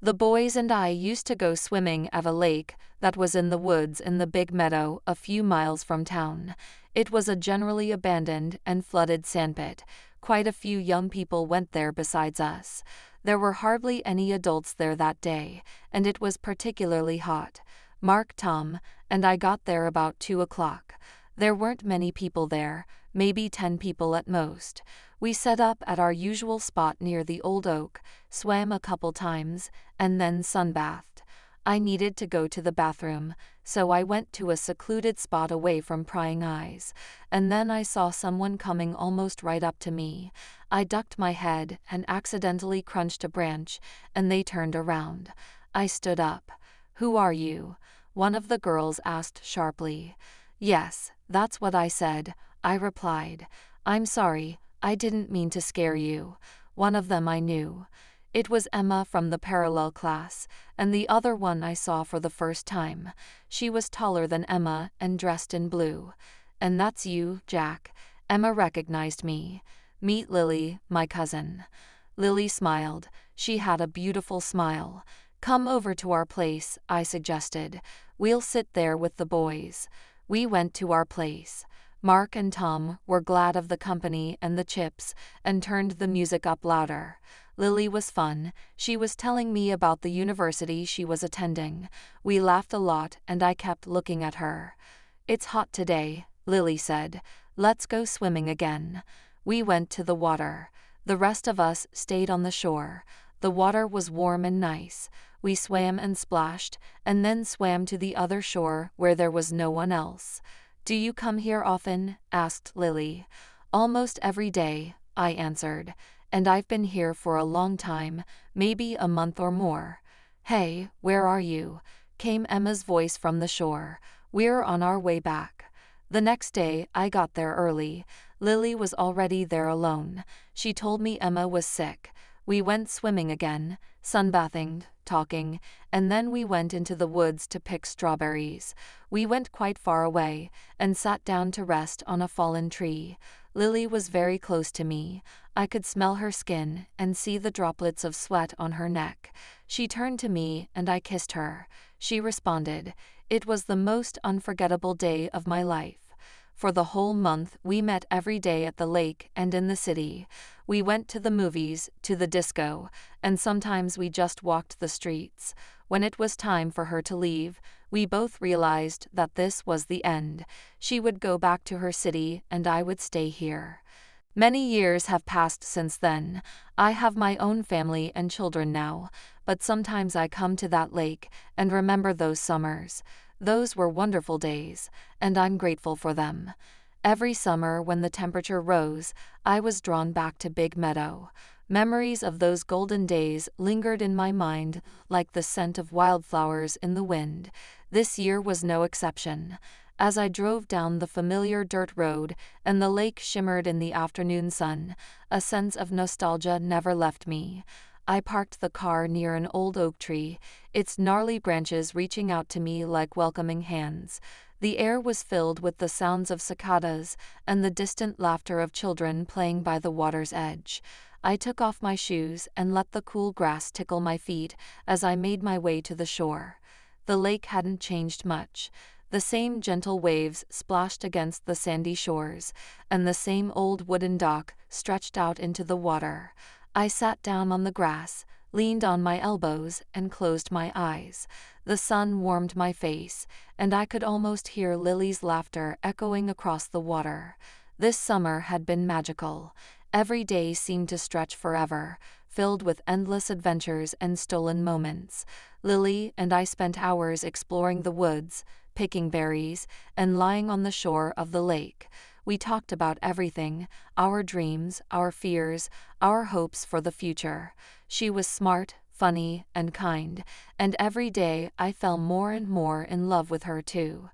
The boys and I used to go swimming at a lake that was in the woods in the big meadow a few miles from town. It was a generally abandoned and flooded sandpit. Quite a few young people went there besides us. There were hardly any adults there that day, and it was particularly hot. Mark, Tom, and I got there about 2 o'clock. There weren't many people there, maybe 10 people at most. We set up at our usual spot near the old oak, swam a couple times, and then sunbathed. I needed to go to the bathroom, so I went to a secluded spot away from prying eyes, and then I saw someone coming almost right up to me. I ducked my head and accidentally crunched a branch, and they turned around. I stood up. "Who are you?" one of the girls asked sharply. "Yes, that's what I said," I replied. "I'm sorry, I didn't mean to scare you." One of them I knew. It was Emma from the parallel class, and the other one I saw for the first time. She was taller than Emma and dressed in blue. "And that's you, Jack." Emma recognized me. "Meet Lily, my cousin." Lily smiled. She had a beautiful smile. "Come over to our place," I suggested. "We'll sit there with the boys." We went to our place. Mark and Tom were glad of the company and the chips, and turned the music up louder. Lily was fun. She was telling me about the university she was attending. We laughed a lot and I kept looking at her. "It's hot today," Lily said. "Let's go swimming again." We went to the water. The rest of us stayed on the shore. The water was warm and nice. We swam and splashed, and then swam to the other shore where there was no one else. "Do you come here often?" asked Lily. "Almost every day," I answered. "And I've been here for a long time, maybe a month or more." "Hey, where are you?" came Emma's voice from the shore. "We're on our way back." The next day, I got there early. Lily was already there alone. She told me Emma was sick. We went swimming again, sunbathing, talking, and then we went into the woods to pick strawberries. We went quite far away, and sat down to rest on a fallen tree. Lily was very close to me. I could smell her skin and see the droplets of sweat on her neck. She turned to me and I kissed her. She responded. It was the most unforgettable day of my life. For the whole month we met every day at the lake and in the city. We went to the movies, to the disco, and sometimes we just walked the streets. When it was time for her to leave, we both realized that this was the end. She would go back to her city and I would stay here. Many years have passed since then. I have my own family and children now, but sometimes I come to that lake and remember those summers. Those were wonderful days, and I'm grateful for them. Every summer when the temperature rose, I was drawn back to Big Meadow. Memories of those golden days lingered in my mind like the scent of wildflowers in the wind. This year was no exception. As I drove down the familiar dirt road and the lake shimmered in the afternoon sun, a sense of nostalgia never left me. I parked the car near an old oak tree, its gnarly branches reaching out to me like welcoming hands. The air was filled with the sounds of cicadas and the distant laughter of children playing by the water's edge. I took off my shoes and let the cool grass tickle my feet as I made my way to the shore. The lake hadn't changed much. The same gentle waves splashed against the sandy shores, and the same old wooden dock stretched out into the water. I sat down on the grass, leaned on my elbows, and closed my eyes. The sun warmed my face, and I could almost hear Lily's laughter echoing across the water. This summer had been magical. Every day seemed to stretch forever, filled with endless adventures and stolen moments. Lily and I spent hours exploring the woods, picking berries, and lying on the shore of the lake. We talked about everything, our dreams, our fears, our hopes for the future. She was smart, funny, and kind, and every day I fell more and more in love with her too.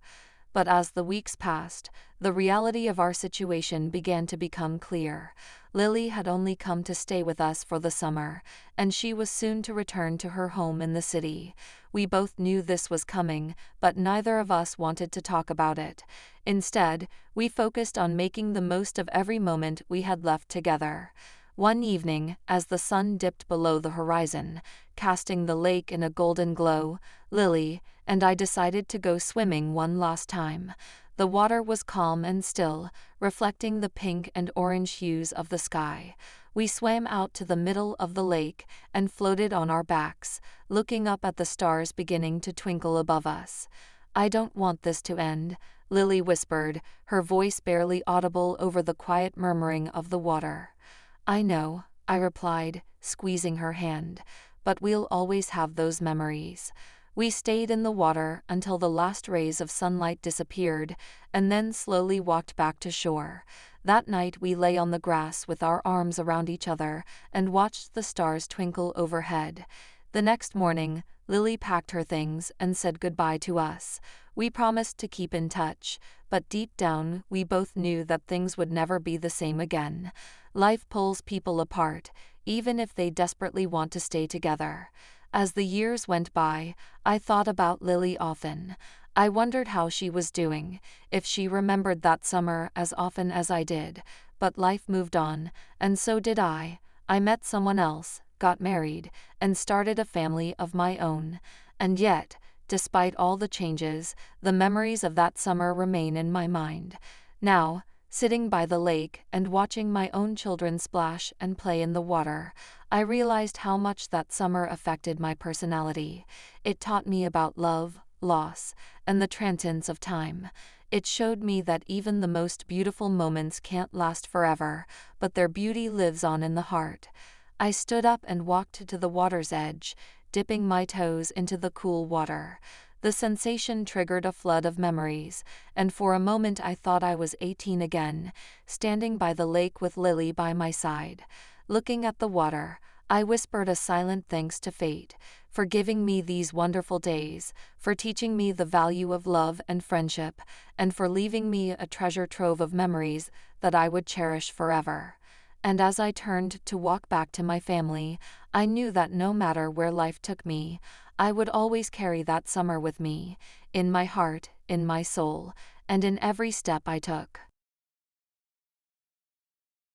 But as the weeks passed, the reality of our situation began to become clear. Lily had only come to stay with us for the summer, and she was soon to return to her home in the city. We both knew this was coming, but neither of us wanted to talk about it. Instead, we focused on making the most of every moment we had left together. One evening, as the sun dipped below the horizon, casting the lake in a golden glow, Lily and I decided to go swimming one last time. The water was calm and still, reflecting the pink and orange hues of the sky. We swam out to the middle of the lake and floated on our backs, looking up at the stars beginning to twinkle above us. "I don't want this to end," Lily whispered, her voice barely audible over the quiet murmuring of the water. "I know," I replied, squeezing her hand, "but we'll always have those memories." We stayed in the water until the last rays of sunlight disappeared, and then slowly walked back to shore. That night we lay on the grass with our arms around each other and watched the stars twinkle overhead. The next morning, Lily packed her things and said goodbye to us. We promised to keep in touch, but deep down we both knew that things would never be the same again. Life pulls people apart, even if they desperately want to stay together. As the years went by, I thought about Lily often. I wondered how she was doing, if she remembered that summer as often as I did. But life moved on, and so did I. I met someone else, got married, and started a family of my own. And yet, despite all the changes, the memories of that summer remain in my mind. Now, sitting by the lake and watching my own children splash and play in the water, I realized how much that summer affected my personality. It taught me about love, loss, and the transience of time. It showed me that even the most beautiful moments can't last forever, but their beauty lives on in the heart. I stood up and walked to the water's edge, dipping my toes into the cool water. The sensation triggered a flood of memories, and for a moment I thought I was 18 again, standing by the lake with Lily by my side. Looking at the water, I whispered a silent thanks to fate, for giving me these wonderful days, for teaching me the value of love and friendship, and for leaving me a treasure trove of memories that I would cherish forever. And as I turned to walk back to my family, I knew that no matter where life took me, I would always carry that summer with me, in my heart, in my soul, and in every step I took.